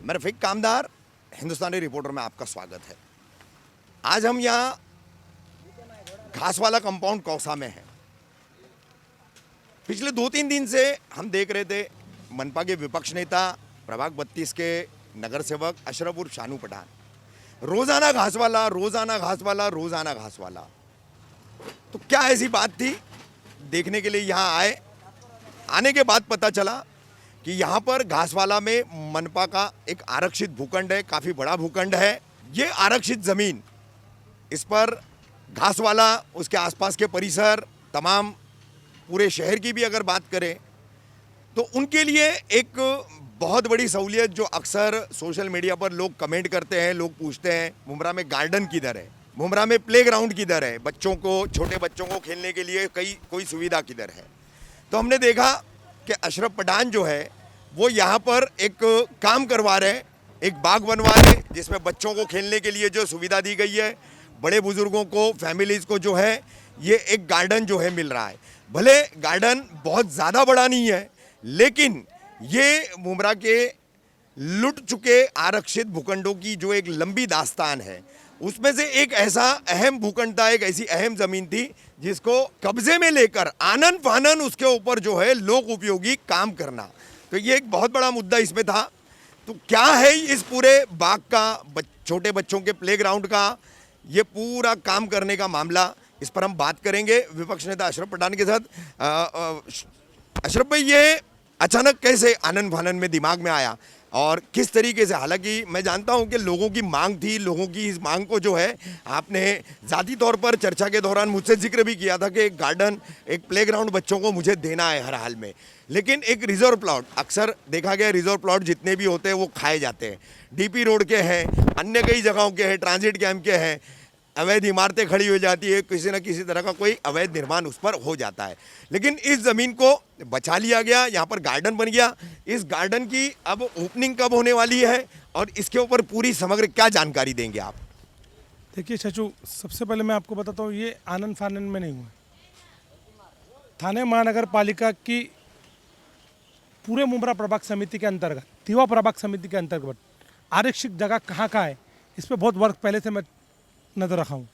मैं रफीक कामदार, हिंदुस्तानी रिपोर्टर में आपका स्वागत है। आज हम यहाँ घासवाला कंपाउंड कौसा में हैं। पिछले 2-3 दिन से हम देख रहे थे मनपा के विपक्ष नेता प्रभाग 32 के नगर सेवक अशरफ उर्फ शानू पठान रोजाना घासवाला, रोजाना घासवाला, रोजाना घासवाला। तो क्या ऐसी बात थी, देखने के लिए यहाँ आए। आने के बाद पता चला कि यहाँ पर घासवाला में मनपा का एक आरक्षित भूखंड है, काफ़ी बड़ा भूखंड है। ये आरक्षित ज़मीन, इस पर घासवाला, उसके आसपास के परिसर, तमाम पूरे शहर की भी अगर बात करें तो उनके लिए एक बहुत बड़ी सहूलियत, जो अक्सर सोशल मीडिया पर लोग कमेंट करते हैं, लोग पूछते हैं मुमरा में गार्डन किधर है, मुमरा में प्लेग्राउंड किधर है, बच्चों को, छोटे बच्चों को खेलने के लिए कोई सुविधा किधर है। तो हमने देखा कि अशरफ पठान जो है वो यहाँ पर एक काम करवा रहे हैं, एक बाग बनवा रहे हैं जिसमें बच्चों को खेलने के लिए जो सुविधा दी गई है, बड़े बुजुर्गों को, फैमिलीज़ को जो है ये एक गार्डन जो है मिल रहा है। भले गार्डन बहुत ज़्यादा बड़ा नहीं है, लेकिन ये मुमरा के लुट चुके आरक्षित भूखंडों की जो एक लंबी दास्तान है, उसमें से एक ऐसा अहम भूखंड था, एक ऐसी अहम ज़मीन थी जिसको कब्जे में लेकर आनन फानन उसके ऊपर जो है लोक उपयोगी काम करना। तो ये एक बहुत बड़ा मुद्दा इसमें था। तो क्या है इस पूरे बाग का, छोटे बच्चों के प्लेग्राउंड का ये पूरा काम करने का मामला, इस पर हम बात करेंगे विपक्ष नेता अशरफ पठान के साथ। अशरफ भाई, ये अचानक कैसे आनन फानन में दिमाग में आया और किस तरीके से? हालांकि मैं जानता हूं कि लोगों की मांग थी, लोगों की इस मांग को जो है आपने ज़ाती तौर पर चर्चा के दौरान मुझसे जिक्र भी किया था कि एक गार्डन, एक प्लेग्राउंड बच्चों को मुझे देना है हर हाल में। लेकिन एक रिजर्व प्लॉट, अक्सर देखा गया रिजर्व प्लॉट जितने भी होते हैं वो खाए जाते हैं। डीपी रोड के हैं, अन्य कई जगहों के हैं, ट्रांजिट कैंप के हैं, अवैध इमारतें खड़ी हो जाती है, किसी न किसी तरह का कोई अवैध निर्माण उस पर हो जाता है। लेकिन इस ज़मीन को बचा लिया गया, यहाँ पर गार्डन बन गया। इस गार्डन की अब ओपनिंग कब होने वाली है और इसके ऊपर पूरी समग्र क्या जानकारी देंगे आप? देखिए चचू, सबसे पहले मैं आपको बताता हूँ, ये आनन फानन में नहीं हुआ। थाने महानगर पालिका की पूरे मुमरा प्रभाग समिति के अंतर्गत, तिवा प्रभाग समिति के अंतर्गत आरक्षित जगह कहाँ कहाँ है, इस पर बहुत वर्ष पहले से मैं नज़र रखा हूँ,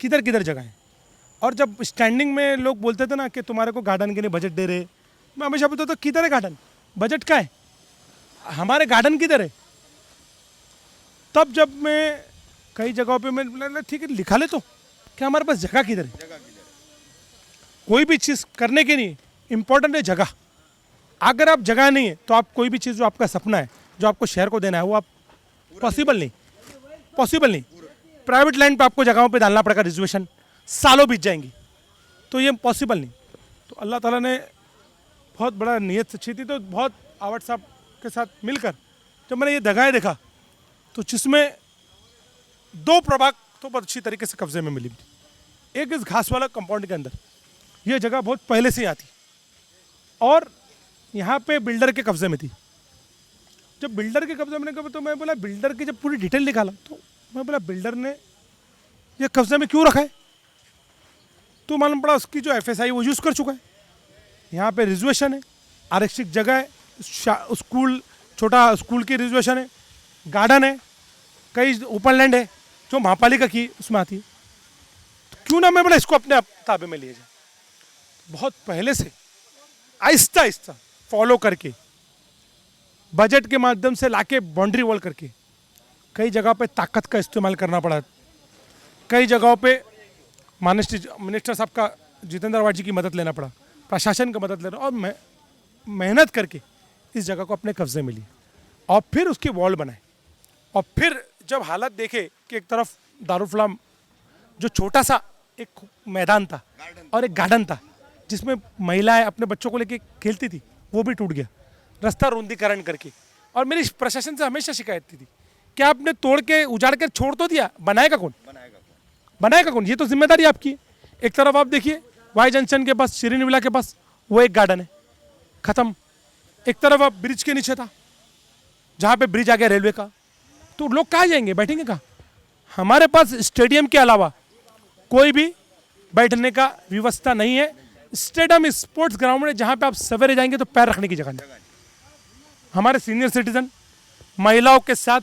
किधर किधर जगह है। और जब स्टैंडिंग में लोग बोलते थे ना कि तुम्हारे को गार्डन के लिए बजट दे रहे, मैं हमेशा बोलता था किधर है गार्डन, बजट का है, हमारे गार्डन किधर है। तब जब मैं कई जगहों पे मैं बोला ठीक है लिखा ले तो, कि हमारे पास जगह किधर है। कोई भी चीज़ करने के लिए इम्पोर्टेंट है जगह। अगर आप जगह नहीं है तो आप कोई भी चीज़ जो आपका सपना है, जो आपको शहर को देना है, वो आप पॉसिबल नहीं। प्राइवेट लैंड पे आपको जगहों पे डालना पड़ेगा रिजर्वेशन, सालों बीत जाएंगी, तो ये पॉसिबल नहीं। तो अल्लाह ताला ने बहुत बड़ा नीयत अच्छी थी, तो बहुत आवड़ साहब के साथ मिलकर जब मैंने ये जगहें देखा तो जिसमें 2 प्रभाग तो बहुत अच्छी तरीके से कब्जे में मिली। एक इस घासवाला कंपाउंड के अंदर ये जगह बहुत पहले से ही आती और यहाँ पे बिल्डर के कब्जे में थी। जब बिल्डर के कब्जे में, तो मैं बोला बिल्डर की जब पूरी डिटेल निकाला तो मैं बोला बिल्डर ने ये कब्जे में क्यों रखा है। तो मालूम पड़ा उसकी जो FSI वो यूज़ कर चुका है। यहाँ पे रिजर्वेशन है, आरक्षित जगह है, स्कूल, छोटा स्कूल की रिजर्वेशन है, गार्डन है, कई ओपन लैंड है जो महापालिका की उसमें आती है। तो क्यों ना मैं बोला इसको अपने ताबे में लिए जाए। बहुत पहले से आहिस्ता आहिस्ता फॉलो करके, बजट के माध्यम से लाके बाउंड्री वॉल करके, कई जगह पे ताकत का इस्तेमाल करना पड़ा, कई जगहों पे मिनिस्टर साहब का, जितेंद्र आवाड जी की मदद लेना पड़ा, प्रशासन का मदद लेना, और मेहनत करके इस जगह को अपने कब्जे में ली और फिर उसकी वॉल बनाए। और फिर जब हालत देखे कि एक तरफ दारुफलाम जो छोटा सा एक मैदान था और एक गार्डन था जिसमें महिलाएं अपने बच्चों को लेके खेलती थी, वो भी टूट गया, रास्ता रुंदीकरण करके। और मेरी प्रशासन से हमेशा शिकायत थी कि आपने तोड़ के उजाड़ कर छोड़ तो दिया, बनाएगा कौन? ये तो जिम्मेदारी आपकी है। एक तरफ आप देखिए वाई जंक्शन के पास, शिरीन विला के पास वो एक गार्डन है, खत्म। एक तरफ आप ब्रिज के नीचे था, जहाँ पे ब्रिज आ गया रेलवे का, तो लोग कहाँ जाएंगे, बैठेंगे कहाँ? हमारे पास स्टेडियम के अलावा कोई भी बैठने का व्यवस्था नहीं है। स्टेडियम स्पोर्ट्स ग्राउंड है जहाँ पे आप सवेरे जाएंगे तो पैर रखने की जगह नहीं। हमारे सीनियर सिटीजन महिलाओं के साथ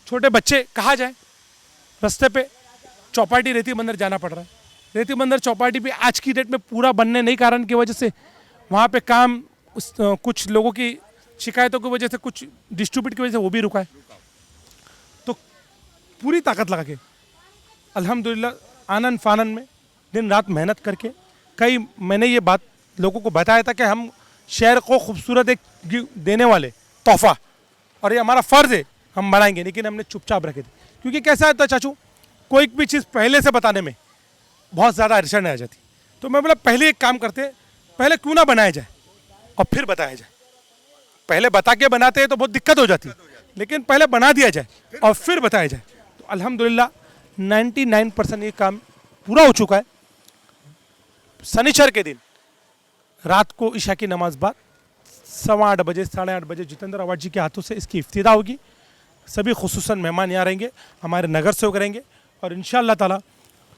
छोटे बच्चे कहाँ जाए, रास्ते पे चौपाटी रेती बंदर जाना पड़ रहा है। रेती बंदर चौपाटी पे आज की डेट में पूरा बनने नहीं कारण की वजह से वहाँ पे काम कुछ लोगों की शिकायतों की वजह से, कुछ डिस्ट्रीब्यूट की वजह से वो भी रुका है। तो पूरी ताकत लगा के अल्हम्दुलिल्लाह आनन फानन में दिन रात मेहनत करके मैंने ये बात लोगों को बताया था कि हम शहर को खूबसूरत एक देने वाले तोहफा, और ये हमारा फ़र्ज़ है, हम बनाएंगे। लेकिन हमने चुपचाप रखे थे, क्योंकि कैसा होता है चाचू, कोई भी चीज़ पहले से बताने में बहुत ज़्यादा अड़चन आ जाती। तो मैं बोला पहले एक काम करते, पहले क्यों ना बनाया जाए और फिर बताया जाए। पहले बता के बनाते हैं तो बहुत दिक्कत हो जाती है, लेकिन पहले बना दिया जाए और फिर बताया जाए। तो अल्हम्दुलिल्लाह 99% ये काम पूरा हो चुका है। शनिचर के दिन रात को ईशा की नमाज बाद 8:15 बजे 8:30 बजे जितेंद्र अवार्ड जी के हाथों से इसकी इफ्तिदा होगी। सभी खुसूसन मेहमान यहाँ रहेंगे, हमारे नगर सेवक रहेंगे, और इंशाअल्लाह ताला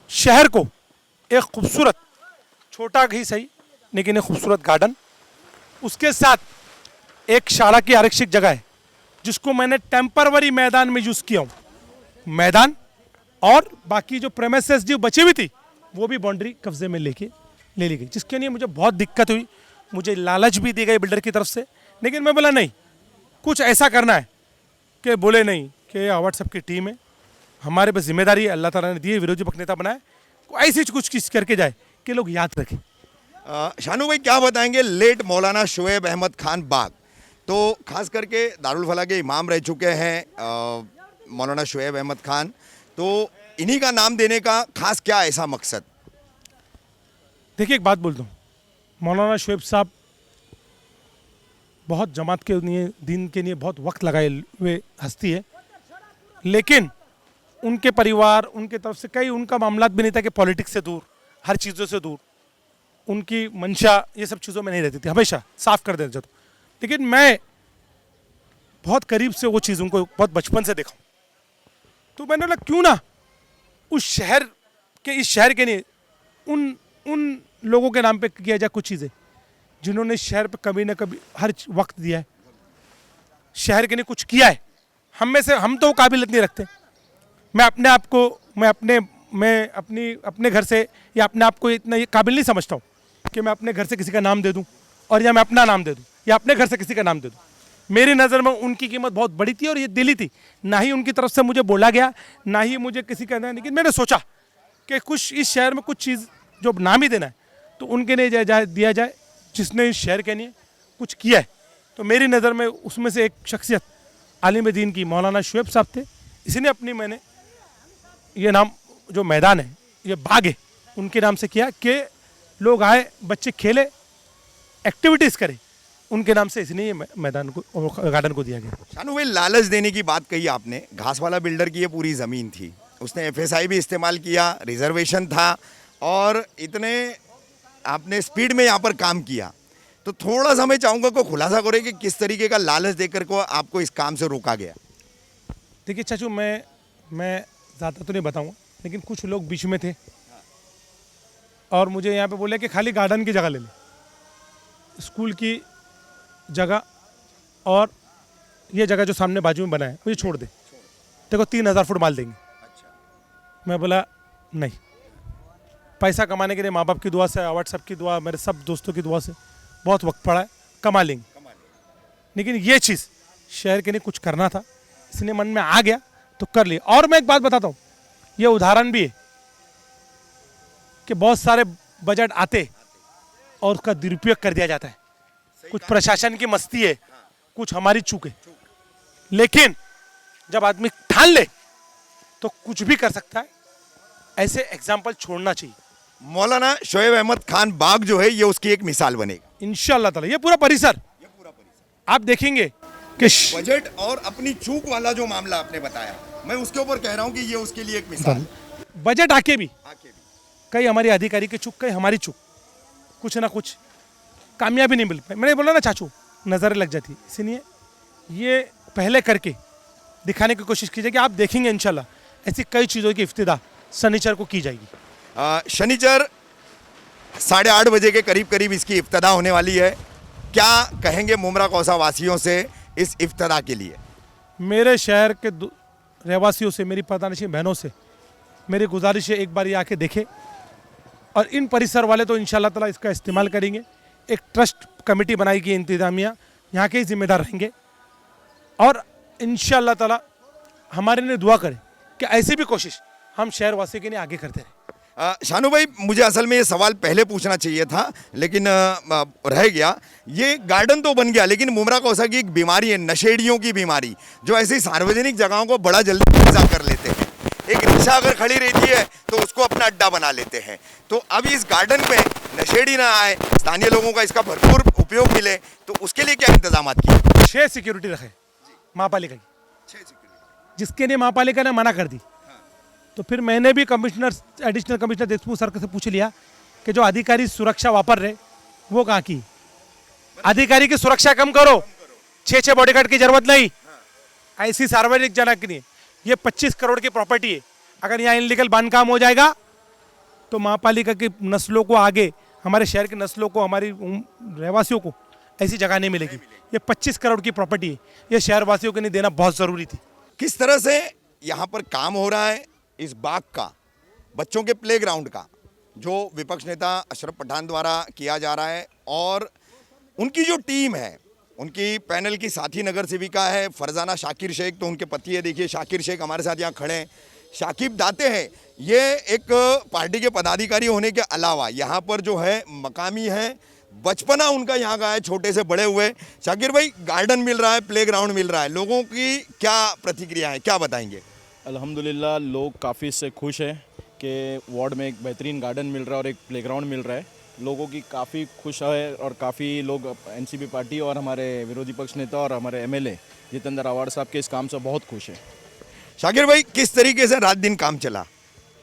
शहर को एक खूबसूरत, छोटा ही सही लेकिन एक खूबसूरत गार्डन, उसके साथ एक शाला की आरक्षित जगह है जिसको मैंने टेम्परवरी मैदान में यूज़ किया हूँ। मैदान और बाकी जो प्रेमिसेस जो बची हुई थी वो भी बाउंड्री कब्जे में ले ली गई, जिसके लिए मुझे बहुत दिक्कत हुई। मुझे लालच भी दी गई बिल्डर की तरफ से, लेकिन मैं बोला नहीं, कुछ ऐसा करना है कि बोले नहीं कि अवार्ड साहब की टीम है, हमारे पास जिम्मेदारी है, अल्लाह ताला ने दिए, विरोधी पक्ष नेता बनाए, ऐसी कुछ चीज़ करके जाए कि लोग याद रखें। शानू भाई क्या बताएंगे, लेट मौलाना शुएब अहमद खान बाग, तो खास करके दारुल फलाह के इमाम रह चुके हैं मौलाना शुएब अहमद खान, तो इन्हीं का नाम देने का खास क्या ऐसा मकसद? देखिए एक बात बोल दूँ, मौलाना शुएब साहब बहुत जमात के लिए, दीन के लिए बहुत वक्त लगाए हुए हस्ती है, लेकिन उनके परिवार, उनके तरफ से कई उनका मामला भी नहीं था कि पॉलिटिक्स से दूर, हर चीज़ों से दूर, उनकी मंशा ये सब चीज़ों में नहीं रहती थी, हमेशा साफ कर देते थे। लेकिन मैं बहुत करीब से वो चीज़ उनको बहुत बचपन से देखा, तो मैंने बोला क्यों ना उस शहर के, इस शहर के लिए उन लोगों के नाम पे किया जाए कुछ चीज़ें जिन्होंने शहर पे कभी ना कभी हर वक्त दिया है, शहर के लिए कुछ किया है। हम में से हम तो वो काबिलियत नहीं रखते। मैं अपने आप को, मैं अपने घर से या अपने आप को इतना ये काबिल नहीं समझता हूँ कि मैं अपने घर से किसी का नाम दे दूँ, और या मैं अपना नाम दे दूँ या अपने घर से किसी का नाम दे दूँ। मेरी नज़र में उनकी कीमत बहुत बड़ी थी और ये दिली थी, ना ही उनकी तरफ से मुझे बोला गया, ना ही मुझे किसी का, लेकिन मैंने सोचा कि कुछ इस शहर में कुछ चीज़ जो नाम ही देना है तो उनके लिए दिया जाए जिसने इस शहर के लिए कुछ किया है। तो मेरी नज़र में उसमें से एक शख्सियत आलिम दीन की मौलाना शुएब साहब थे, इसने अपनी, मैंने ये नाम जो मैदान है, ये बाग है, उनके नाम से किया कि लोग आए, बच्चे खेले, एक्टिविटीज़ करें, उनके नाम से इसलिए ये मैदान को, गार्डन को दिया गया। शानू भाई लालच देने की बात कही आपने, घास वाला बिल्डर की ये पूरी ज़मीन थी, उसने FSI भी इस्तेमाल किया, रिजर्वेशन था, और इतने आपने स्पीड में यहाँ पर काम किया, तो थोड़ा सा मैं चाहूँगा को खुलासा करें कि किस तरीके का लालच देकर को आपको इस काम से रोका गया। देखिए चाचू, मैं ज़्यादा तो नहीं बताऊँगा, लेकिन कुछ लोग बीच में थे और मुझे यहाँ पे बोले कि खाली गार्डन की जगह ले ले, स्कूल की जगह और ये जगह जो सामने बाजू में बना है मुझे छोड़ दे, देखो 3000 फुट माल देंगे। मैं बोला नहीं, पैसा कमाने के लिए माँ बाप की दुआ से, अवार्ड साहब की दुआ, मेरे सब दोस्तों की दुआ से बहुत वक्त पड़ा है, कमा लेंगे, लेकिन ये चीज़ शहर के लिए कुछ करना था, इसलिए मन में आ गया तो कर लिया। और मैं एक बात बताता हूँ, ये उदाहरण भी है कि बहुत सारे बजट आते और उसका दुरुपयोग कर दिया जाता है, कुछ प्रशासन की मस्ती है, कुछ हमारी चूक है, लेकिन जब आदमी ठान ले तो कुछ भी कर सकता है, ऐसे एग्जाम्पल छोड़ना चाहिए। मौलाना शुएब अहमद खान बाग जो है ये उसकी एक मिसाल बनेगा इंशाअल्लाह ताला। ये पूरा परिसर आप देखेंगे कि बजट और अपनी चूक वाला जो मामला आपने बताया, मैं उसके ऊपर कह रहा हूँ कि ये उसके लिए एक मिसाल। बजट आके भी कई हमारे अधिकारी की चूक, कई हमारी चूक, कुछ ना कुछ कामयाबी नहीं मिल पाई। मैंने बोला ना चाचू, नज़र लग जाती, इसलिए ये पहले करके दिखाने की कोशिश कीजिए कि आप देखेंगे इंशाल्लाह ऐसी कई चीज़ों की इफ्तिदा शनिचर को की जाएगी। शनिचर 8:30 बजे के करीब इसकी इफ्तिदा होने वाली है। क्या कहेंगे मुमरा कौसा वासियों से इस इफ्तिदा के लिए? मेरे शहर के रहवासियों से, मेरी पतानशी बहनों से मेरी गुजारिश है, एक बार ये आके देखें। और इन परिसर वाले तो इंशाल्लाह ताला इसका इस्तेमाल करेंगे। एक ट्रस्ट कमेटी बनाएगी इंतजामिया, यहाँ के ही जिम्मेदार रहेंगे। और इंशाल्लाह ताला हमारे लिए दुआ करें कि ऐसी भी कोशिश हम शहर वासी के लिए आगे करते रहें। शानू भाई, मुझे असल में ये सवाल पहले पूछना चाहिए था, लेकिन रह गया। ये गार्डन तो बन गया, लेकिन मुमरा कौसा की एक बीमारी है, नशेड़ियों की बीमारी, जो ऐसी सार्वजनिक जगहों को बड़ा जल्दी कब्जा कर लेते हैं। एक रिक्शा अगर खड़ी रहती है तो उसको अपना अड्डा बना लेते हैं। तो अब इस गार्डन में नशेड़ी ना आए, स्थानीय लोगों का इसका भरपूर उपयोग मिले, तो उसके लिए क्या इंतजाम किए? 6 सिक्योरिटी रखे महापालिका की, जिसके लिए महापालिका ने मना कर दी। तो फिर मैंने भी एडिशनल कमिश्नर देशमुख सर से पूछ लिया कि जो अधिकारी सुरक्षा वापर रहे वो कहाँ की। अधिकारी की सुरक्षा कम करो, 6 बॉडीगार्ड की जरूरत नहीं। ऐसी सार्वजनिक जगह के लिए ये 25 करोड़ की प्रॉपर्टी है। अगर यहाँ इनलीगल बांधकाम हो जाएगा तो महापालिका की नस्लों को, आगे हमारे शहर की नस्लों को, हमारी रहवासियों को ऐसी जगह नहीं मिलेगी। ये 25 करोड़ की प्रॉपर्टी है, ये शहर वासियों के लिए देना बहुत ज़रूरी थी। किस तरह से यहाँ पर काम हो रहा है इस बाग का, बच्चों के प्लेग्राउंड का, जो विपक्ष नेता अशरफ पठान द्वारा किया जा रहा है, और उनकी जो टीम है, उनकी पैनल की साथी नगर सेविका है फरजाना शाकिर शेख, तो उनके पति है, देखिए शाकिर शेख हमारे साथ यहाँ खड़े हैं, शाकिब दाते हैं। ये एक पार्टी के पदाधिकारी होने के अलावा यहाँ पर जो है मकामी है, बचपना उनका यहाँ का है, छोटे से बड़े हुए। शाकिर भाई, गार्डन मिल रहा है, प्लेग्राउंड मिल रहा है, लोगों की क्या प्रतिक्रिया है, क्या बताएंगे? अल्हम्दुलिल्लाह लोग काफ़ी इससे खुश हैं कि वार्ड में एक बेहतरीन गार्डन मिल रहा है और एक प्लेग्राउंड मिल रहा है। लोगों की काफ़ी खुश है और काफ़ी लोग एनसीपी पार्टी और हमारे विरोधी पक्ष नेता और हमारे एमएलए जितेंद्र आवाड़ साहब के इस काम से बहुत खुश है। शाकिर भाई, किस तरीके से रात दिन काम चला,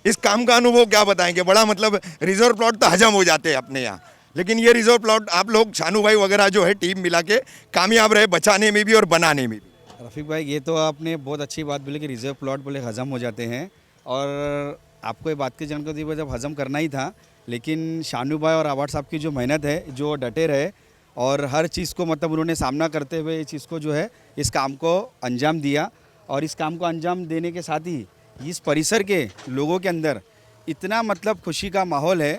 इस काम का अनुभव क्या बताएंगे? बड़ा मतलब रिजर्व प्लॉट तो हजम हो जाते हैं अपने यहाँ, लेकिन ये रिजर्व प्लॉट आप लोग, शानू भाई वगैरह जो है टीम मिला के कामयाब रहे बचाने में भी और बनाने में भी। रफ़ीक भाई, ये तो आपने बहुत अच्छी बात बोली कि रिजर्व प्लॉट बोले हजम हो जाते हैं, और आपको ये बात की जानकारी थी जब हजम करना ही था, लेकिन शानू भाई और आवाड़ साहब की जो मेहनत है, जो डटे रहे और हर चीज़ को मतलब उन्होंने सामना करते हुए इस चीज़ को जो है इस काम को अंजाम दिया। और इस काम को अंजाम देने के साथ ही इस परिसर के लोगों के अंदर इतना मतलब खुशी का माहौल है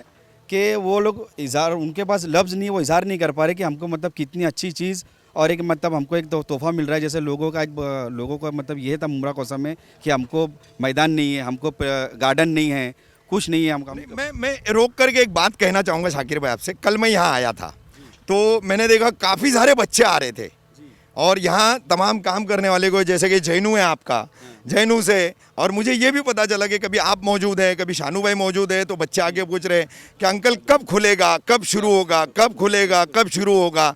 कि वो लोग इज़हार, उनके पास लफ्ज़ नहीं, वो इज़हार नहीं कर पा रहे कि हमको मतलब कितनी अच्छी चीज़ और एक मतलब हमको एक तोहफा मिल रहा है। जैसे लोगों का मतलब ये था मुमरा कौसा में कि हमको मैदान नहीं है, हमको गार्डन नहीं है, कुछ नहीं है। हमको मैं रोक करके एक बात कहना चाहूँगा शाकिर भाई आपसे। कल मैं यहाँ आया था तो मैंने देखा काफ़ी सारे बच्चे आ रहे थे, और यहाँ तमाम काम करने वाले को, जैसे कि जैनू है आपका, जैनू से, और मुझे ये भी पता चला कि कभी आप मौजूद हैं, कभी शानू भाई मौजूद है, तो बच्चे आके पूछ रहे हैं कि अंकल कब खुलेगा, कब शुरू होगा, कब खुलेगा, कब शुरू होगा।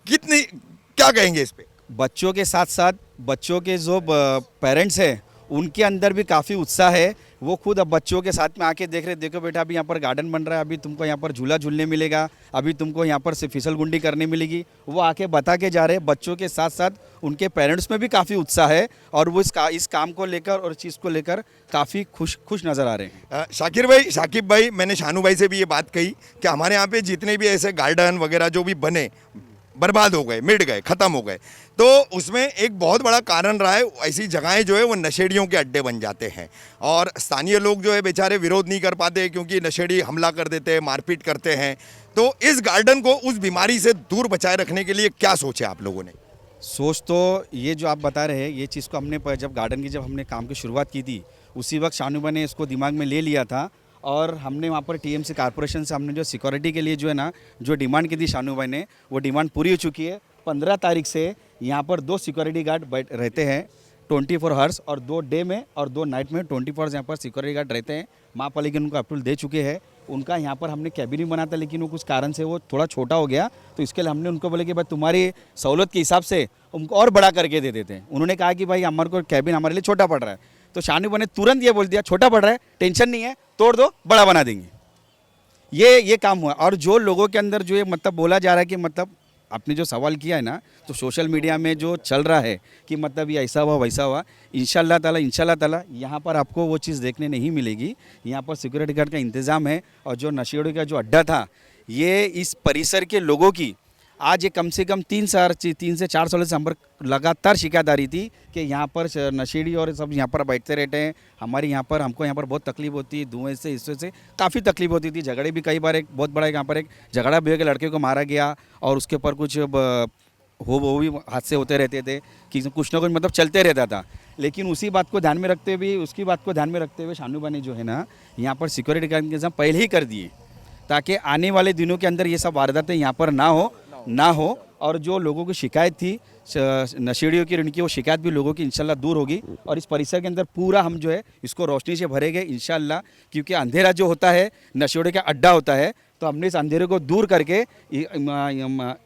कितनी, क्या कहेंगे इस पे? बच्चों के साथ साथ बच्चों के जो पेरेंट्स हैं उनके अंदर भी काफ़ी उत्साह है। वो खुद अब बच्चों के साथ में आके देख रहे, देखो बेटा अभी यहाँ पर गार्डन बन रहा है, अभी तुमको यहाँ पर झूला झूलने मिलेगा, अभी तुमको यहाँ पर से फिसल गुंडी करने मिलेगी। वो आके बता के जा रहे हैं। बच्चों के साथ साथ उनके पेरेंट्स में भी काफ़ी उत्साह है और वो इस काम को लेकर और चीज़ को लेकर काफ़ी खुश नज़र आ रहे हैं। शाकिर भाई, शाकिब भाई, मैंने शानू भाई से भी ये बात कही कि हमारे यहाँ पे जितने भी ऐसे गार्डन वगैरह जो भी बने, बर्बाद हो गए, मिट गए, ख़त्म हो गए, तो उसमें एक बहुत बड़ा कारण रहा है, ऐसी जगहें जो है वो नशेड़ियों के अड्डे बन जाते हैं, और स्थानीय लोग जो है बेचारे विरोध नहीं कर पाते क्योंकि नशेड़ी हमला कर देते हैं, मारपीट करते हैं। तो इस गार्डन को उस बीमारी से दूर बचाए रखने के लिए क्या सोचे आप लोगों ने? सोच तो ये जो आप बता रहे हैं, ये चीज़ को हमने जब गार्डन की हमने काम की शुरुआत की थी, उसी वक्त शानू भाई ने इसको दिमाग में ले लिया था, और हमने वहाँ पर टीएमसी कॉर्पोरेशन से हमने जो सिक्योरिटी के लिए जो है ना, जो डिमांड की थी शानू भाई ने, वो डिमांड पूरी हो चुकी है। 15 तारीख से यहाँ पर 2 सिक्योरिटी गार्ड रहते हैं 24 आवर्स, और 2 डे में और 2 नाइट में 24 आवर्स यहाँ पर सिक्योरिटी गार्ड रहते हैं। महापालिका उनको अप्रूवल दे चुके हैं। उनका यहाँ पर हमने कैबिन भी बना था, लेकिन वो कुछ कारण से वो थोड़ा छोटा हो गया, तो इसके लिए हमने उनको बोले कि भाई तुम्हारी सहूलत के हिसाब से उनको और बड़ा करके दे देते हैं। उन्होंने कहा कि भाई हमारे को कैबिन हमारे लिए छोटा पड़ रहा है, तो शानू भाई ने तुरंत ये बोल दिया छोटा पड़ रहा है, टेंशन नहीं है, तोड़ दो, बड़ा बना देंगे। ये काम हुआ। और जो लोगों के अंदर जो ये मतलब बोला जा रहा है कि मतलब आपने जो सवाल किया है ना, तो सोशल मीडिया में जो चल रहा है कि मतलब ये ऐसा हुआ वैसा हुआ, इंशाल्लाह ताला यहाँ पर आपको वो चीज़ देखने नहीं मिलेगी। यहाँ पर सिक्योरिटी गार्ड का इंतज़ाम है, और जो नशेड़ियों का जो अड्डा था, ये इस परिसर के लोगों की आज ये कम से कम 3 से 4 सालों से हम पर लगातार शिकायत आ रही थी कि यहाँ पर नशेड़ी और सब यहाँ पर बैठते रहते हैं। हमारे यहाँ पर हमको यहाँ पर बहुत तकलीफ होती है, धुएं से इससे से काफ़ी तकलीफ होती थी। झगड़े भी कई बार, एक बहुत बड़ा यहाँ पर एक झगड़ा भी हो गया, लड़के को मारा गया और उसके ऊपर कुछ वो भी हादसे होते रहते थे कि कुछ ना कुछ मतलब चलते रहता था। लेकिन उसी बात को ध्यान में रखते हुए शानूबा ने जो है ना यहाँ पर सिक्योरिटी का इंतजाम पहले ही कर दिए, ताकि आने वाले दिनों के अंदर ये सब वारदातें यहाँ पर ना हो और जो लोगों की शिकायत थी नशेड़ियों की, उनकी वो शिकायत भी लोगों की इंशाल्लाह दूर होगी। और इस परिसर के अंदर पूरा हम जो है इसको रोशनी से भरेंगे इंशाल्लाह, क्योंकि अंधेरा जो होता है नशेड़ियों का अड्डा होता है। तो हमने इस अंधेरे को दूर करके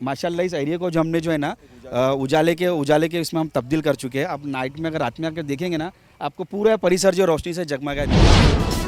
माशाल्लाह इस एरिया को जो हमने जो है ना उजाले के इसमें हम तब्दील कर चुके हैं। अब नाइट में अगर रात में आकर देखेंगे ना, आपको पूरा परिसर जो रोशनी से जगमगा है।